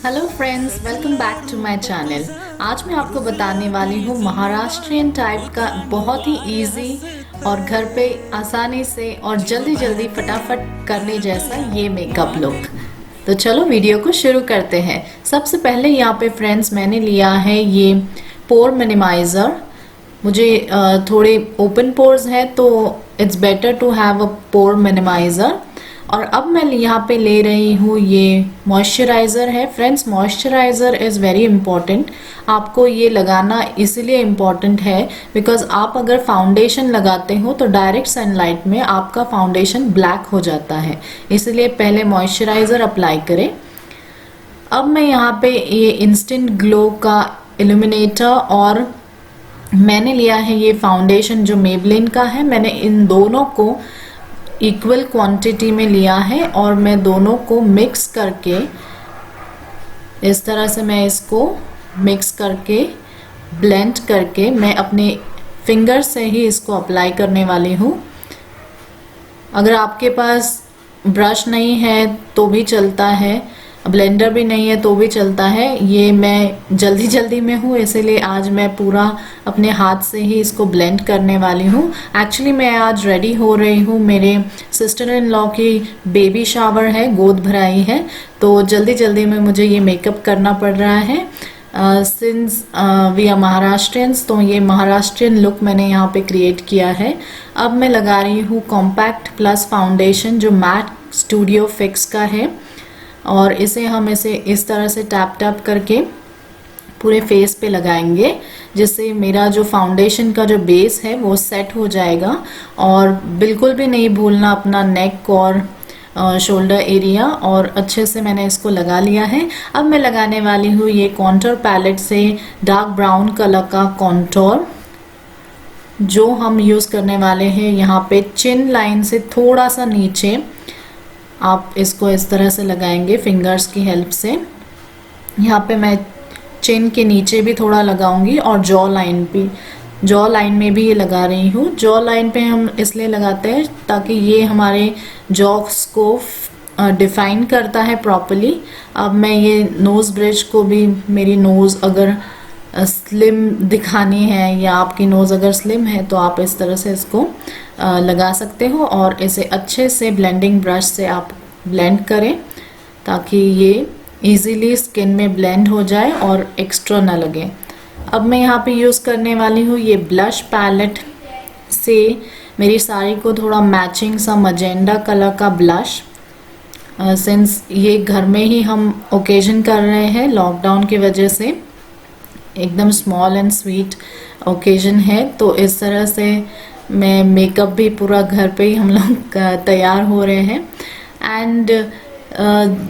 Hello friends, welcome back to my channel. आज मैं आपको बताने वाली हूँ महाराष्ट्रियन टाइप का बहुत ही इजी और घर पे आसानी से और जल्दी जल्दी फटाफट करने जैसा ये मेकअप लुक। तो चलो वीडियो को शुरू करते हैं। सबसे पहले यहाँ पे फ्रेंड्स मैंने लिया है ये पोर मिनिमाइज़र। मुझे थोड़े ओपन पोर्स हैं तो it's better to have a pore minimiser. और अब मैं यहाँ पे ले रही हूँ ये मॉइस्चराइज़र है। Friends, moisturiser is very important. आपको ये लगाना इसलिए इम्पॉर्टेंट है बिकॉज आप अगर फाउंडेशन लगाते हो तो डायरेक्ट सनलाइट में आपका फाउंडेशन ब्लैक हो जाता है, इसलिए पहले मॉइस्चराइज़र अप्लाई करें। अब मैं यहाँ पे ये इंस्टेंट ग्लो का इल्यूमिनेटर और मैंने लिया है ये फाउंडेशन जो मेबलिन का है। मैंने इन दोनों को इक्वल क्वांटिटी में लिया है और मैं दोनों को मिक्स करके इस तरह से मैं इसको मिक्स करके ब्लेंड करके मैं अपने फिंगर से ही इसको अप्लाई करने वाली हूँ। अगर आपके पास ब्रश नहीं है तो भी चलता है, ब्लेंडर भी नहीं है तो भी चलता है। ये मैं जल्दी जल्दी में हूँ इसीलिए आज मैं पूरा अपने हाथ से ही इसको ब्लेंड करने वाली हूँ। एक्चुअली मैं आज रेडी हो रही हूँ, मेरे सिस्टर इन लॉ की बेबी शावर है, गोद भराई है, तो जल्दी जल्दी में मुझे ये मेकअप करना पड़ रहा है। सिंस वी आर महाराष्ट्रियंस तो ये महाराष्ट्रियन लुक मैंने यहाँ पे क्रिएट किया है। अब मैं लगा रही हूँ कॉम्पैक्ट प्लस फाउंडेशन जो मैट स्टूडियो फिक्स का है और इसे हम इस तरह से टैप टैप करके पूरे फेस पे लगाएंगे जिससे मेरा जो फाउंडेशन का जो बेस है वो सेट हो जाएगा। और बिल्कुल भी नहीं भूलना अपना नेक और शोल्डर एरिया। और अच्छे से मैंने इसको लगा लिया है। अब मैं लगाने वाली हूँ ये कॉन्टोर पैलेट से डार्क ब्राउन कलर का कॉन्टोर जो हम यूज़ करने वाले हैं यहाँ पे चिन लाइन से थोड़ा सा नीचे। आप इसको इस तरह से लगाएंगे फिंगर्स की हेल्प से। यहाँ पे मैं चिन के नीचे भी थोड़ा लगाऊंगी और जॉ लाइन में भी ये लगा रही हूँ। जॉ लाइन पे हम इसलिए लगाते हैं ताकि ये हमारे जॉक्स को डिफाइन करता है प्रॉपरली। अब मैं ये नोज़ ब्रिज को भी, मेरी नोज़ अगर स्लिम दिखानी है या आपकी नोज़ अगर स्लिम है तो आप इस तरह से इसको लगा सकते हो और इसे अच्छे से ब्लेंडिंग ब्रश से आप ब्लेंड करें ताकि ये इजीली स्किन में ब्लेंड हो जाए और एक्स्ट्रा ना लगे। अब मैं यहाँ पे यूज़ करने वाली हूँ ये ब्लश पैलेट से मेरी साड़ी को थोड़ा मैचिंग सा मजेंडा कलर का ब्लश। सिंस ये घर में ही हम ओकेजन कर रहे हैं लॉकडाउन की वजह से, एकदम स्मॉल एंड स्वीट ओकेजन है, तो इस तरह से मैं मेकअप भी पूरा घर पे ही हम लोग तैयार हो रहे हैं। And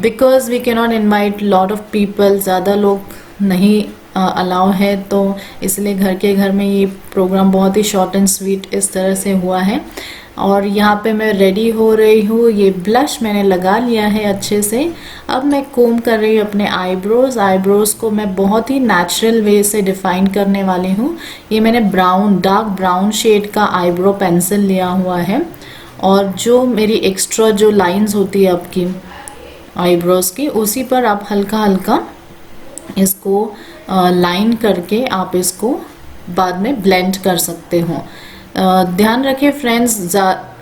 because we can not invite lot of people, ज़्यादा लोग नहीं अलाउ है, तो इसलिए घर में ये प्रोग्राम बहुत ही शॉर्ट एंड स्वीट इस तरह से हुआ है। और यहाँ पे मैं रेडी हो रही हूँ। ये ब्लश मैंने लगा लिया है अच्छे से। अब मैं कोम कर रही हूँ अपने आईब्रोज़ को मैं बहुत ही नेचुरल वे से डिफ़ाइन करने वाली हूँ। ये मैंने डार्क ब्राउन शेड का आईब्रो पेंसिल लिया हुआ है और जो मेरी एक्स्ट्रा जो लाइंस होती है आपकी आईब्रोज़ की, उसी पर आप हल्का हल्का इसको लाइन करके आप इसको बाद में ब्लेंड कर सकते हो। ध्यान रखें फ्रेंड्स,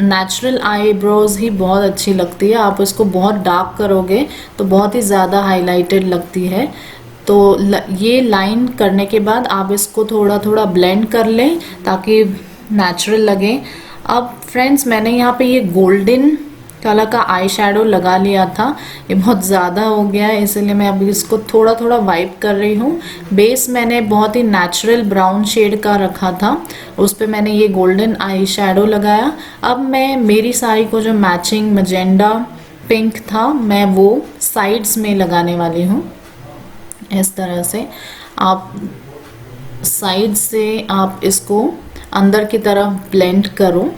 नेचुरल आईब्रोज ही बहुत अच्छी लगती है। आप इसको बहुत डार्क करोगे तो बहुत ही ज़्यादा हाईलाइटेड लगती है। तो ये लाइन करने के बाद आप इसको थोड़ा थोड़ा ब्लेंड कर लें ताकि नेचुरल लगे। अब फ्रेंड्स मैंने यहाँ पे ये गोल्डन कलर का आई शेडो लगा लिया था, ये बहुत ज़्यादा हो गया है इसलिए मैं अभी इसको थोड़ा थोड़ा वाइप कर रही हूँ। बेस मैंने बहुत ही नेचुरल ब्राउन शेड का रखा था, उस पर मैंने ये गोल्डन आई शेडो लगाया। अब मैं मेरी साड़ी को जो मैचिंग मजेंडा पिंक था मैं वो साइड्स में लगाने वाली हूँ। इस तरह से आप साइड से आप इसको अंदर की तरफ ब्लेंड करो।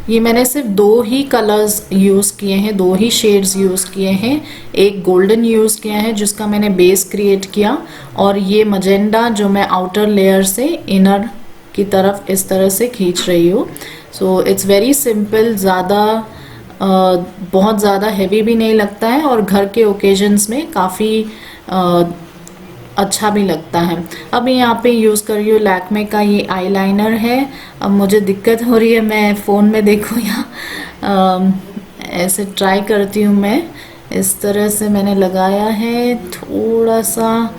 ये मैंने सिर्फ दो ही कलर्स यूज़ किए हैं, दो ही शेड्स यूज़ किए हैं। एक गोल्डन यूज़ किया है जिसका मैंने बेस क्रिएट किया और ये मजेंडा जो मैं आउटर लेयर से इनर की तरफ इस तरह से खींच रही हूँ। सो इट्स वेरी सिंपल, ज़्यादा बहुत ज़्यादा हैवी भी नहीं लगता है और घर के ओकेजन्स में काफ़ी अच्छा भी लगता है। अब मैं यहाँ पे यूज़ कर रही हूँ लैक्मे का ये आईलाइनर है। अब मुझे दिक्कत हो रही है, मैं फ़ोन में देखूँ या ऐसे ट्राई करती हूँ। मैं इस तरह से मैंने लगाया है, थोड़ा सा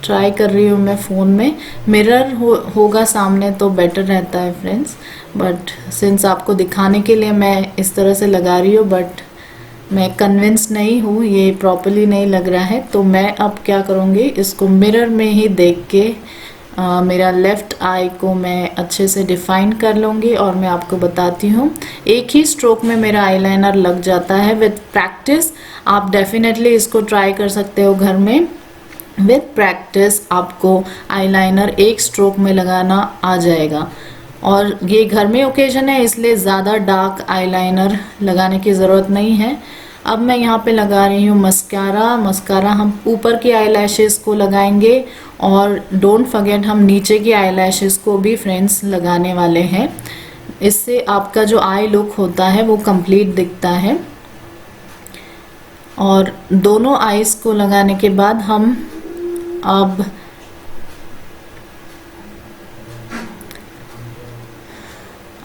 ट्राई कर रही हूँ मैं फ़ोन में। मिरर होगा सामने तो बेटर रहता है फ्रेंड्स, बट सिंस आपको दिखाने के लिए मैं इस तरह से लगा रही हूँ, बट मैं कन्विंस नहीं हूँ, ये प्रॉपर्ली नहीं लग रहा है। तो मैं अब क्या करूँगी, इसको मिरर में ही देख के मेरा लेफ़्ट आई को मैं अच्छे से डिफ़ाइन कर लूँगी और मैं आपको बताती हूँ। एक ही स्ट्रोक में मेरा आईलाइनर लग जाता है। विद प्रैक्टिस आप डेफिनेटली इसको ट्राई कर सकते हो घर में। विद प्रैक्टिस आपको आईलाइनर एक स्ट्रोक में लगाना आ जाएगा। और ये घर में ओकेजन है, इसलिए ज़्यादा डार्क आईलाइनर लगाने की ज़रूरत नहीं है। अब मैं यहाँ पे लगा रही हूँ मस्कारा। मस्कारा हम ऊपर की आईलैशेस को लगाएंगे और डोंट फॉरगेट हम नीचे की आईलैशेस को भी फ्रेंड्स लगाने वाले हैं। इससे आपका जो आई लुक होता है वो कंप्लीट दिखता है। और दोनों आईज को लगाने के बाद हम अब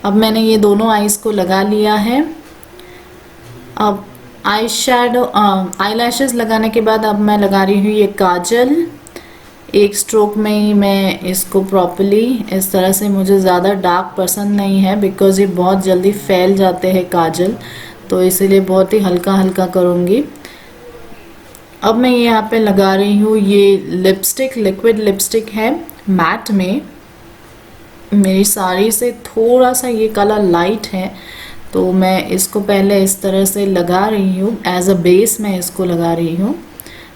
मैंने ये दोनों आईज को लगा लिया है। अब आई शैडो आईलैशेस लगाने के बाद अब मैं लगा रही हूँ ये काजल। एक स्ट्रोक में ही मैं इसको प्रॉपर्ली इस तरह से, मुझे ज़्यादा डार्क पसंद नहीं है बिकॉज़ ये बहुत जल्दी फैल जाते हैं काजल, तो इसीलिए बहुत ही हल्का हल्का करूँगी। अब मैं यहाँ पे लगा रही हूँ ये लिपस्टिक, लिक्विड लिपस्टिक है मैट में। मेरी साड़ी से थोड़ा सा ये कलर लाइट है, तो मैं इसको पहले इस तरह से लगा रही हूँ। एज अ बेस मैं इसको लगा रही हूँ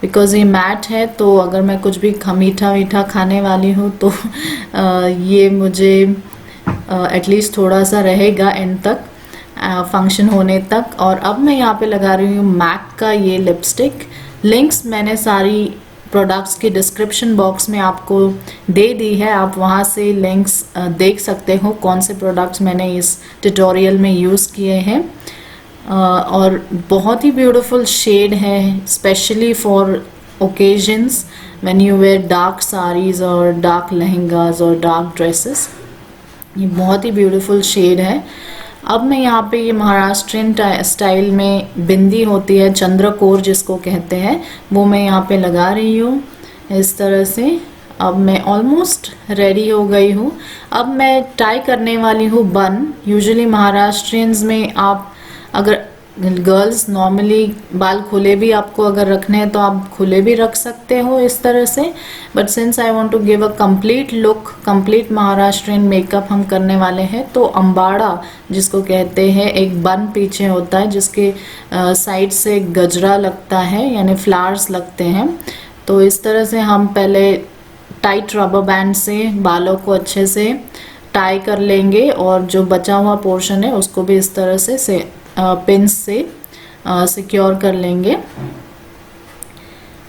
बिकॉज़ ये मैट है, तो अगर मैं कुछ भी मीठा मीठा खाने वाली हूँ तो ये मुझे एटलीस्ट थोड़ा सा रहेगा एंड तक, फंक्शन होने तक। और अब मैं यहाँ पे लगा रही हूँ मैक का ये लिपस्टिक। लिंक्स मैंने सारी प्रोडक्ट्स की डिस्क्रिप्शन बॉक्स में आपको दे दी है, आप वहाँ से लिंक्स देख सकते हो कौन से प्रोडक्ट्स मैंने इस ट्यूटोरियल में यूज़ किए हैं। और बहुत ही ब्यूटीफुल शेड है, specially for occasions when you wear dark saris और डार्क लहंगास और डार्क ड्रेसेस। ये बहुत ही ब्यूटीफुल शेड है। अब मैं यहाँ पे ये महाराष्ट्रियन स्टाइल में बिंदी होती है, चंद्रकोर जिसको कहते हैं, वो मैं यहाँ पे लगा रही हूँ इस तरह से। अब मैं ऑलमोस्ट रेडी हो गई हूँ। अब मैं टाई करने वाली हूँ बन। यूजुअली महाराष्ट्रियंस में आप अगर गर्ल्स नॉर्मली बाल खुले भी आपको अगर रखने हैं तो आप खुले भी रख सकते हो इस तरह से, but since I want to give a complete look, complete Maharashtrian makeup हम करने वाले हैं, तो अम्बाड़ा जिसको कहते हैं, एक बन पीछे होता है जिसके साइड से गजरा लगता है यानी फ्लावर्स लगते हैं। तो इस तरह से हम पहले टाइट रबर बैंड से बालों को अच्छे से टाई कर लेंगे और जो बचा हुआ पोर्शन है उसको भी इस तरह से पिन्स से सिक्योर कर लेंगे।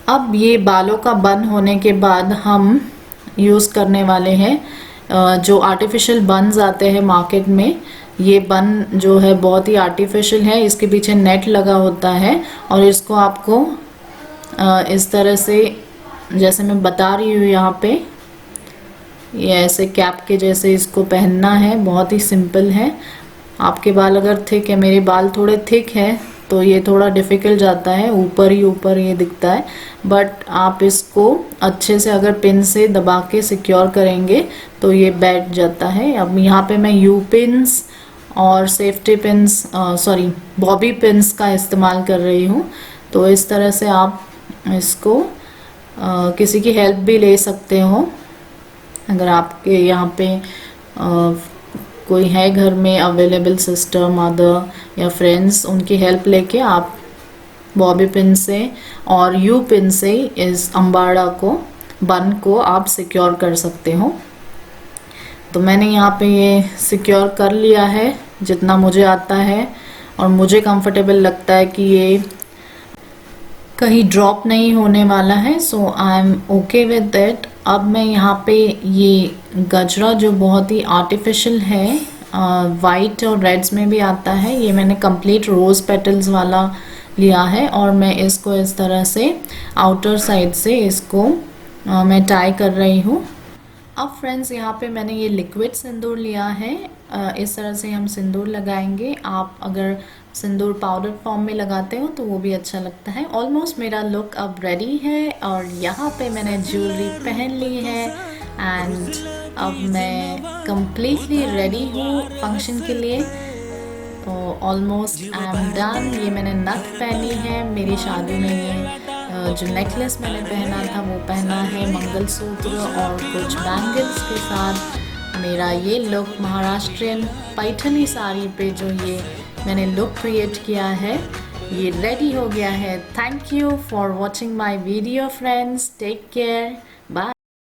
अब ये बालों का बन होने के बाद हम यूज़ करने वाले हैं जो आर्टिफिशियल बन्स आते हैं मार्केट में। ये बन जो है बहुत ही आर्टिफिशियल है, इसके पीछे नेट लगा होता है और इसको आपको इस तरह से, जैसे मैं बता रही हूँ यहाँ पे, ये ऐसे कैप के जैसे इसको पहनना है। बहुत ही सिंपल है। आपके बाल अगर थिक है, मेरे बाल थोड़े थिक है तो ये थोड़ा डिफ़िकल्ट जाता है, ऊपर ही ऊपर ये दिखता है, बट आप इसको अच्छे से अगर पिन से दबा के सिक्योर करेंगे तो ये बैठ जाता है। अब यहाँ पे मैं यू पिन्स और safety pins, sorry Bobby pins का इस्तेमाल कर रही हूँ। तो इस तरह से आप इसको किसी की हेल्प भी ले सकते हो। अगर आपके यहाँ पे कोई है घर में अवेलेबल, सिस्टर, मदर या फ्रेंड्स, उनकी हेल्प लेके आप बॉबी पिन से और यू पिन से इस अम्बाड़ा को, बन को आप सिक्योर कर सकते हो। तो मैंने यहाँ पे ये सिक्योर कर लिया है जितना मुझे आता है और मुझे कंफर्टेबल लगता है कि ये कहीं ड्रॉप नहीं होने वाला है, so I am okay with that. अब मैं यहाँ पे ये गजरा जो बहुत ही आर्टिफिशियल है, वाइट और रेड्स में भी आता है। ये मैंने कंप्लीट रोज़ पेटल्स वाला लिया है और मैं इसको इस तरह से आउटर साइड से इसको मैं टाई कर रही हूँ। अब फ्रेंड्स यहाँ पे मैंने ये लिक्विड सिंदूर लिया है। इस तरह से हम सिंदूर लगाएंगे। आप अगर सिंदूर पाउडर फॉर्म में लगाते हो तो वो भी अच्छा लगता है। ऑलमोस्ट मेरा लुक अब रेडी है और यहाँ पे मैंने ज्वेलरी पहन ली है एंड अब मैं कंप्लीटली रेडी हूँ फंक्शन के लिए। तो ऑलमोस्ट आई एम डन। ये मैंने नथ पहनी है, मेरी शादी में ये जो नेकलेस मैंने पहना था वो पहना है, मंगलसूत्र और कुछ बैंगल्स के साथ। मेरा ये लुक महाराष्ट्रियन पैठनी साड़ी पे जो ये मैंने लुक क्रिएट किया है ये रेडी हो गया है। Thank you for watching my video friends. Take care.